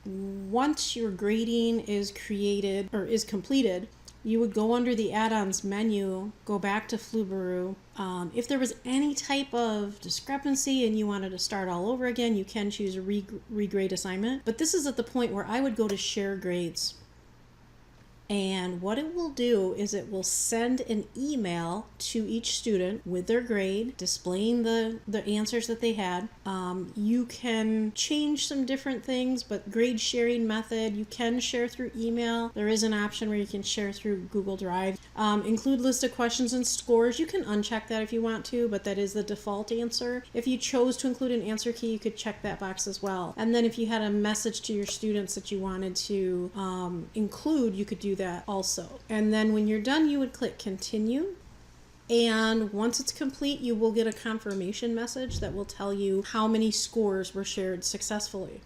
Once your grading is created or is completed, you would go under the add-ons menu, go back to Flubaroo. If there was any type of discrepancy and you wanted to start all over again, you can choose a regrade assignment. But this is at the point where I would go to share grades. And what it will do is it will send an email to each student with their grade, displaying the answers that they had. You can change some different things, but grade sharing method, you can share through email. There is an option where you can share through Google Drive. Include list of questions and scores. You can uncheck that if you want to, but that is the default answer. If you chose to include an answer key, you could check that box as well. And then if you had a message to your students that you wanted to include, you could do that also. And then when you're done, you would click continue. And once it's complete, you will get a confirmation message that will tell you how many scores were shared successfully.